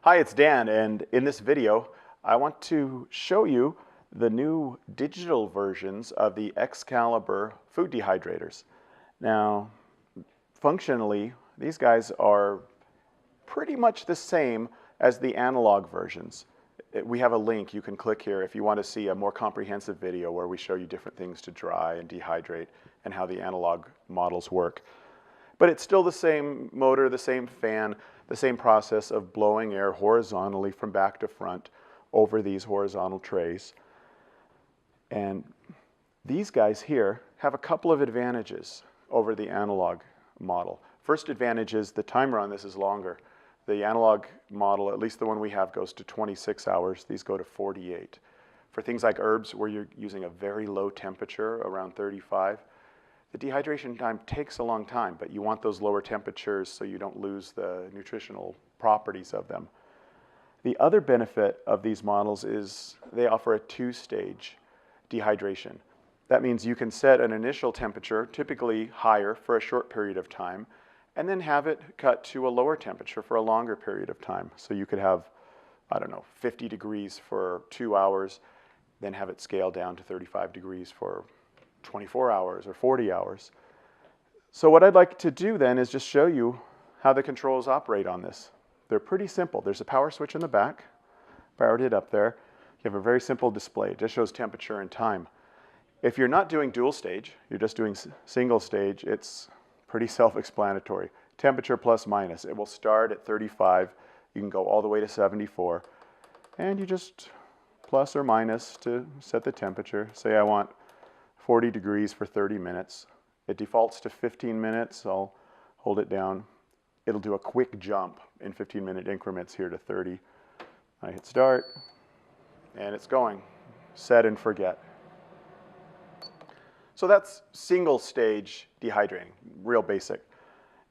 Hi, it's Dan, and in this video, I want to show you the new digital versions of the Excalibur food dehydrators. Now, functionally, these guys are pretty much the same as the analog versions. We have a link you can click here if you want to see a more comprehensive video where we show you different things to dry and dehydrate and how the analog models work. But it's still the same motor, the same fan, the same process of blowing air horizontally from back to front over these horizontal trays. And these guys here have a couple of advantages over the analog model. First advantage is the timer on this is longer. The analog model, at least the one we have, goes to 26 hours. These go to 48. For things like herbs where you're using a very low temperature, around 35, the dehydration time takes a long time, but you want those lower temperatures so you don't lose the nutritional properties of them. The other benefit of these models is they offer a two-stage dehydration. That means you can set an initial temperature, typically higher, for a short period of time, and then have it cut to a lower temperature for a longer period of time. So you could have, 50 degrees for 2 hours, then have it scale down to 35 degrees for 24 hours or 40 hours. So what I'd like to do then is just show you how the controls operate on this. They're pretty simple. There's a power switch in the back, powered it up there. You have a very simple display. It just shows temperature and time. If you're not doing dual stage, you're just doing single stage, it's pretty self-explanatory. Temperature plus minus. It will start at 35. You can go all the way to 74. And you just plus or minus to set the temperature. Say I want 40 degrees for 30 minutes. It defaults to 15 minutes. I'll hold it down. It'll do a quick jump in 15-minute increments here to 30. I hit start, and it's going. Set and forget. So that's single stage dehydrating, real basic.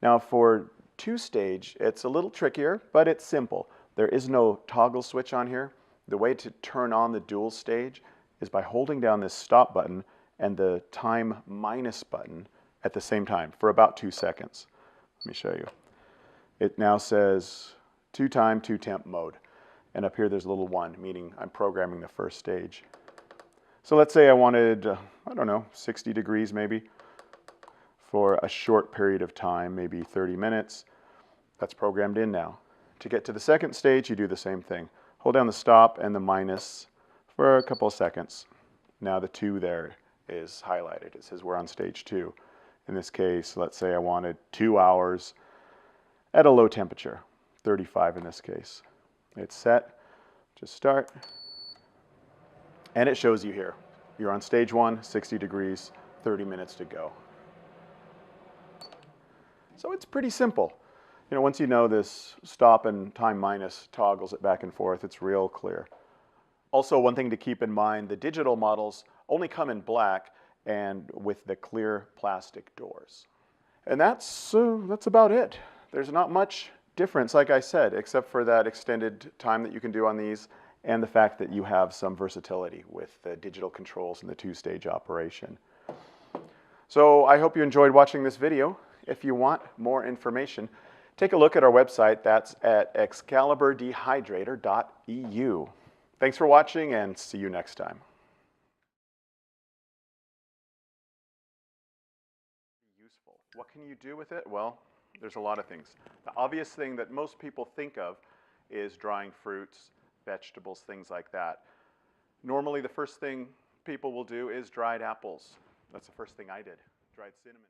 Now for two-stage, it's a little trickier, but it's simple. There is no toggle switch on here. The way to turn on the dual stage is by holding down this stop button and the time minus button at the same time for about 2 seconds. Let me show you. It now says 2 time, 2 temp mode. And up here there's a little 1, meaning I'm programming the first stage. So let's say I wanted, 60 degrees maybe for a short period of time, maybe 30 minutes. That's programmed in now. To get to the second stage, you do the same thing. Hold down the stop and the minus for a couple of seconds. Now the 2 there is highlighted. It says we're on stage 2. In this case, let's say I wanted 2 hours at a low temperature, 35 in this case. It's set, just start, and it shows you here. You're on stage 1, 60 degrees, 30 minutes to go. So it's pretty simple. Once you know this stop and time minus toggles it back and forth, it's real clear. Also, one thing to keep in mind, the digital models only come in black and with the clear plastic doors. And that's about it. There's not much difference, like I said, except for that extended time that you can do on these and the fact that you have some versatility with the digital controls and the two-stage operation. So I hope you enjoyed watching this video. If you want more information, take a look at our website. That's at excaliburdehydrator.eu. Thanks for watching, and see you next time. Useful. What can you do with it? Well, there's a lot of things. The obvious thing that most people think of is drying fruits, vegetables, things like that. Normally, the first thing people will do is dried apples. That's the first thing I did. Dried cinnamon.